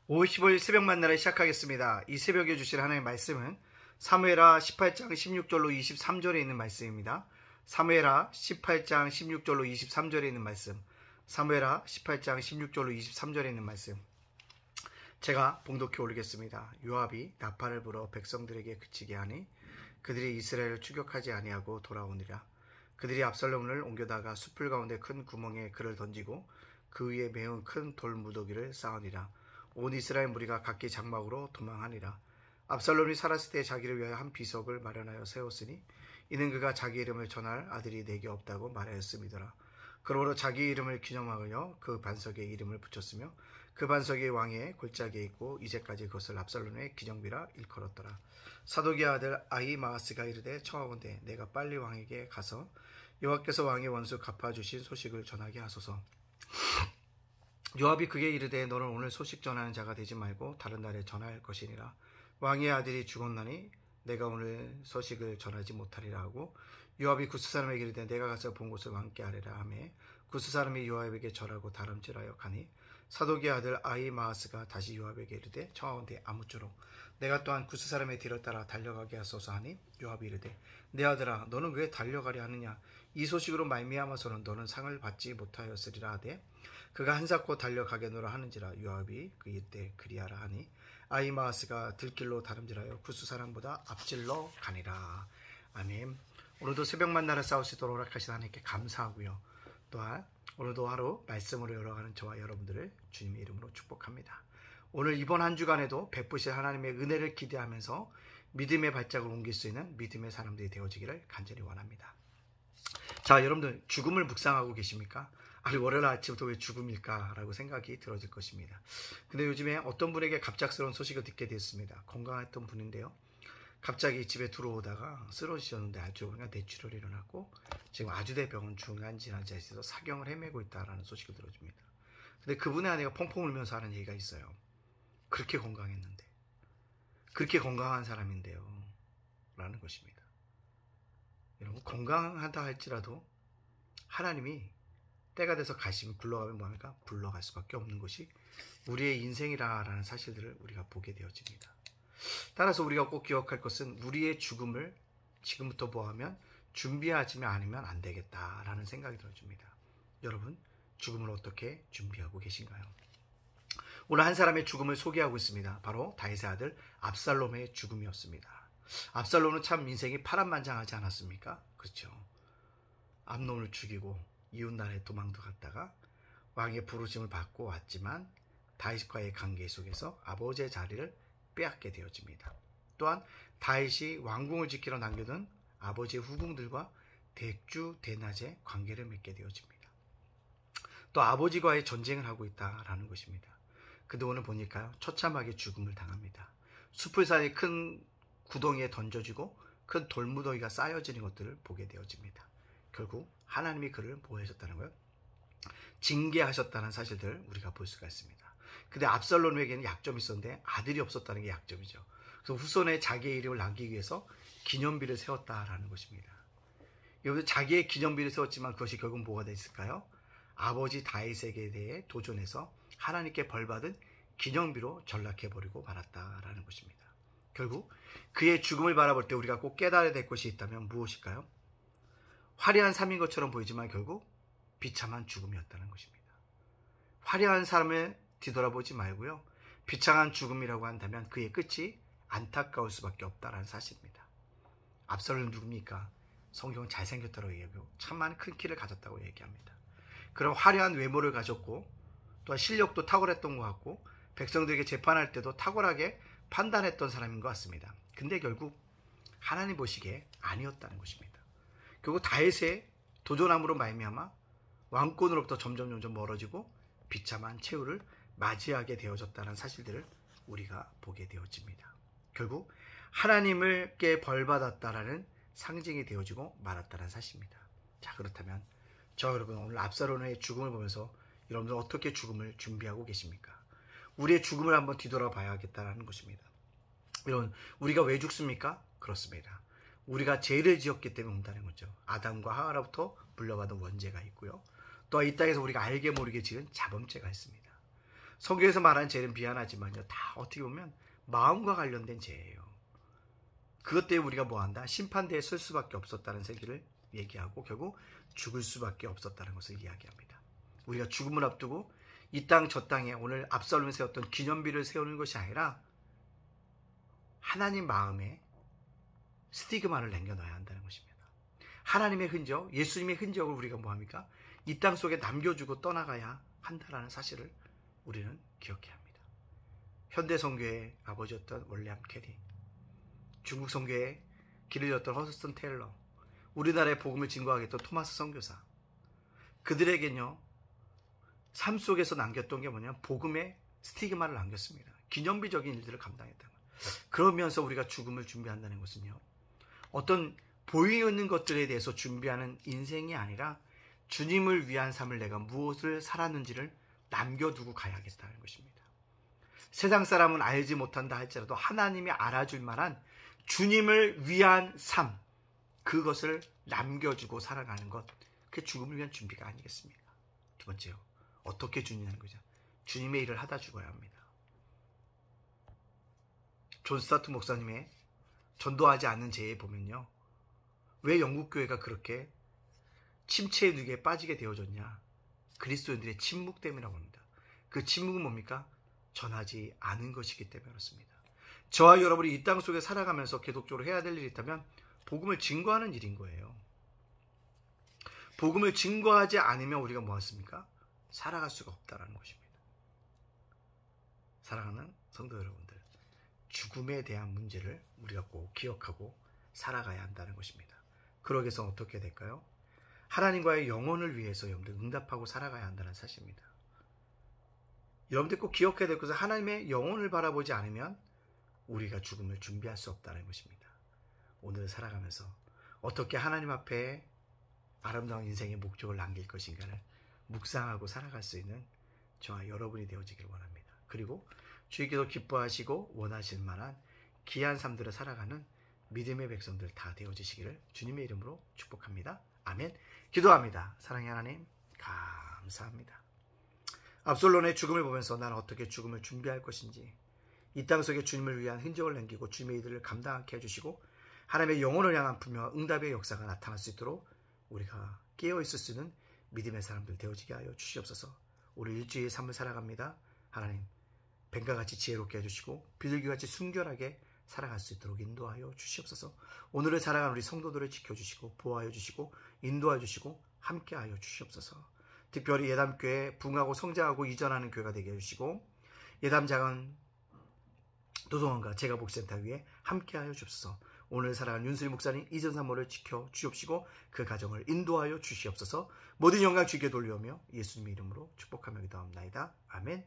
5월 15일 새벽 만나를 시작하겠습니다. 이 새벽에 주실 하나님의 말씀은 사무엘하 18장 16절로 23절에 있는 말씀입니다. 사무엘하 18장 16절로 23절에 있는 말씀. 사무엘하 18장 16절로 23절에 있는 말씀. 제가 봉독해 올리겠습니다. 요압이 나팔을 불어 백성들에게 그치게 하니 그들이 이스라엘을 추격하지 아니하고 돌아오니라. 그들이 압살롬을 옮겨다가 숲을 가운데 큰 구멍에 그를 던지고 그 위에 매우 큰 돌 무더기를 쌓으니라. 온 이스라엘 무리가 각기 장막으로 도망하니라. 압살롬이 살았을 때 자기를 위하여 한 비석을 마련하여 세웠으니 이는 그가 자기 이름을 전할 아들이 내게 없다고 말하였음이더라. 그러므로 자기 이름을 기념하여 그 반석에 이름을 붙였으며 그 반석이 왕의 골짜기에 있고 이제까지 그것을 압살롬의 기념비라 일컬었더라. 사독의 아들 아히마아스가 이르되 청하건대 내가 빨리 왕에게 가서 여호와께서 왕의 원수 갚아주신 소식을 전하게 하소서. 요압이 그에게 이르되 너는 오늘 소식 전하는 자가 되지 말고 다른 날에 전할 것이니라. 왕의 아들이 죽었나니 내가 오늘 소식을 전하지 못하리라 하고 요압이 구스 사람에게 이르되 내가 가서 본 곳을 왕께 아뢰라 하매 구스 사람이 요압에게 절하고 다름질하여 가니 사독의 아들 아히마아스가 다시 요압에게 이르되 청하건대 아무쪼록 내가 또한 구스 사람의 뒤를 따라 달려가게 하소서 하니 요압이 이르되 내 아들아 너는 왜 달려가려 하느냐 이 소식으로 말미암아서는 너는 상을 받지 못하였으리라 하되 그가 한사코 달려가겠노라 하는지라. 요압이 그 이때 그리하라 하니 아히마아스가 들길로 다름질하여 구스 사람보다 앞질러 가니라. 아멘. 오늘도 새벽 만나를 싸울 수 있도록 허락하신 하나님께 감사하고요. 또한 오늘도 하루 말씀으로 열어가는 저와 여러분들을 주님의 이름으로 축복합니다. 오늘 이번 한 주간에도 베푸실 하나님의 은혜를 기대하면서 믿음의 발짝을 옮길 수 있는 믿음의 사람들이 되어지기를 간절히 원합니다. 자, 여러분들 죽음을 묵상하고 계십니까? 아니 월요일 아침부터 왜 죽음일까? 라고 생각이 들어질 것입니다. 근데 요즘에 어떤 분에게 갑작스러운 소식을 듣게 됐습니다. 건강했던 분인데요. 갑자기 집에 들어오다가 쓰러지셨는데 아주 그냥 뇌출혈이 일어났고 지금 아주대병원 중환자실에서 사경을 헤매고 있다라는 소식을 들어줍니다. 근데 그분의 아내가 펑펑 울면서 하는 얘기가 있어요. 그렇게 건강했는데 그렇게 건강한 사람인데요 라는 것입니다. 여러분 건강하다 할지라도 하나님이 때가 돼서 가시면 굴러가면 뭐합니까? 굴러갈 수밖에 없는 것이 우리의 인생이라는 사실들을 우리가 보게 되어집니다. 따라서 우리가 꼭 기억할 것은 우리의 죽음을 지금부터 뭐하면 준비하지 않으면 안 되겠다라는 생각이 들어집니다. 여러분 죽음을 어떻게 준비하고 계신가요? 오늘 한 사람의 죽음을 소개하고 있습니다. 바로 다윗의 아들 압살롬의 죽음이었습니다. 압살롬은 참 인생이 파란만장하지 않았습니까? 그렇죠. 암논을 죽이고 이웃나라에 도망도 갔다가 왕의 부르심을 받고 왔지만 다윗과의 관계 속에서 아버지의 자리를 빼앗게 되어집니다. 또한 다윗이 왕궁을 지키러 남겨둔 아버지의 후궁들과 대주대낮의 관계를 맺게 되어집니다. 또 아버지와의 전쟁을 하고 있다라는 것입니다. 근데 오늘 보니까요 처참하게 죽음을 당합니다. 숲을 사이 큰 구덩이에 던져지고 큰 돌무더기가 쌓여지는 것들을 보게 되어집니다. 결국 하나님이 그를 보호하셨다는 거예요. 징계하셨다는 사실들을 우리가 볼 수가 있습니다. 근데 압살롬에게는 약점이 있었는데 아들이 없었다는 게 약점이죠. 그래서 후손에 자기의 이름을 남기기 위해서 기념비를 세웠다라는 것입니다. 여러분 자기의 기념비를 세웠지만 그것이 결국 뭐가 됐을까요? 아버지 다윗에게 대해 도전해서 하나님께 벌받은 기념비로 전락해버리고 말았다라는 것입니다. 결국 그의 죽음을 바라볼 때 우리가 꼭 깨달아야 될 것이 있다면 무엇일까요? 화려한 삶인 것처럼 보이지만 결국 비참한 죽음이었다는 것입니다. 화려한 삶을 뒤돌아보지 말고요. 비참한 죽음이라고 한다면 그의 끝이 안타까울 수밖에 없다는 사실입니다. 압살롬은 누굽니까? 성경은 잘생겼다고 얘기하고 참 많은 큰 키를 가졌다고 얘기합니다. 그런 화려한 외모를 가졌고 또한 실력도 탁월했던 것 같고 백성들에게 재판할 때도 탁월하게 판단했던 사람인 것 같습니다. 근데 결국 하나님 보시기에 아니었다는 것입니다. 결국 다윗의 도전함으로 말미암아 왕권으로부터 점점 멀어지고 비참한 최후를 맞이하게 되어졌다는 사실들을 우리가 보게 되어집니다. 결국 하나님께 벌받았다라는 상징이 되어지고 말았다는 사실입니다. 자, 그렇다면 저 여러분 오늘 압살롬의 죽음을 보면서 여러분들 어떻게 죽음을 준비하고 계십니까? 우리의 죽음을 한번 뒤돌아봐야겠다는 것입니다. 여러분 우리가 왜 죽습니까? 그렇습니다. 우리가 죄를 지었기 때문에 온다는 거죠. 아담과 하와로부터 물려받은 원죄가 있고요. 또 이 땅에서 우리가 알게 모르게 지은 자범죄가 있습니다. 성경에서 말하는 죄는 미안하지만요, 다 어떻게 보면 마음과 관련된 죄예요. 그것 때문에 우리가 뭐한다? 심판대에 설 수밖에 없었다는 얘기를 얘기하고 결국 죽을 수밖에 없었다는 것을 이야기합니다. 우리가 죽음을 앞두고 이 땅 저 땅에 오늘 압살롬이 세웠던 기념비를 세우는 것이 아니라 하나님 마음에 스티그마를 남겨놔야 한다는 것입니다. 하나님의 흔적, 예수님의 흔적을 우리가 뭐합니까? 이 땅 속에 남겨주고 떠나가야 한다는 사실을 우리는 기억해야 합니다. 현대 선교의 아버지였던 월리엄 캐리, 중국 선교의 길을 였던 허스턴 테일러, 우리나라의 복음을 증거하겠던 토마스 선교사, 그들에게는요 삶 속에서 남겼던 게 뭐냐면 복음의 스티그마를 남겼습니다. 기념비적인 일들을 감당했다. 그러면서 우리가 죽음을 준비한다는 것은요, 어떤 보이는 것들에 대해서 준비하는 인생이 아니라 주님을 위한 삶을 내가 무엇을 살았는지를 남겨두고 가야겠다는 것입니다. 세상 사람은 알지 못한다 할지라도 하나님이 알아줄 만한 주님을 위한 삶, 그것을 남겨주고 살아가는 것, 그게 죽음을 위한 준비가 아니겠습니까? 두 번째요, 어떻게 죽느냐는 거죠. 주님의 일을 하다 죽어야 합니다. 존 스타트 목사님의 전도하지 않는 죄에 보면요, 왜 영국교회가 그렇게 침체의 늪에 빠지게 되어졌냐? 그리스도인들의 침묵 때문이라고 합니다. 그 침묵은 뭡니까? 전하지 않은 것이기 때문에 그렇습니다. 저와 여러분이 이 땅 속에 살아가면서 계속적으로 해야 될 일이 있다면 복음을 증거하는 일인 거예요. 복음을 증거하지 않으면 우리가 뭐 했습니까? 살아갈 수가 없다는 것입니다. 사랑하는 성도 여러분들, 죽음에 대한 문제를 우리가 꼭 기억하고 살아가야 한다는 것입니다. 그러기 위해서 어떻게 될까요? 하나님과의 영혼을 위해서 여러분들 응답하고 살아가야 한다는 사실입니다. 여러분들 꼭 기억해야 될 것은 하나님의 영혼을 바라보지 않으면 우리가 죽음을 준비할 수 없다는 것입니다. 오늘 살아가면서 어떻게 하나님 앞에 아름다운 인생의 목적을 남길 것인가를 묵상하고 살아갈 수 있는 저와 여러분이 되어지길 원합니다. 그리고 주님께서 기뻐하시고 원하실 만한 귀한 삶들을 살아가는 믿음의 백성들 다 되어지시기를 주님의 이름으로 축복합니다. 아멘. 기도합니다. 사랑의 하나님, 감사합니다. 압살롬의 죽음을 보면서 나는 어떻게 죽음을 준비할 것인지, 이 땅 속에 주님을 위한 흔적을 남기고 주님의 일들을 감당하게 해주시고 하나님의 영혼을 향한 분명한 응답의 역사가 나타날 수 있도록 우리가 깨어있을 수 있는 믿음의 사람들 되어지게 하여 주시옵소서. 우리 일주일의 삶을 살아갑니다. 하나님, 뱀과 같이 지혜롭게 해주시고 비둘기같이 순결하게 살아갈 수 있도록 인도하여 주시옵소서. 오늘을 살아가는 우리 성도들을 지켜주시고 보호하여 주시고 인도하여 주시고 함께하여 주시옵소서. 특별히 예담교회 부흥하고 성장하고 이전하는 교회가 되게 해주시고 예담장은 도성원과 제가복센터 위에 함께하여 주옵소서. 오늘 살아가는 윤수리 목사님 이전사모를 지켜 주옵시고 그 가정을 인도하여 주시옵소서. 모든 영광 주께 돌려오며 예수님의 이름으로 축복하며 기도합니다. 아멘.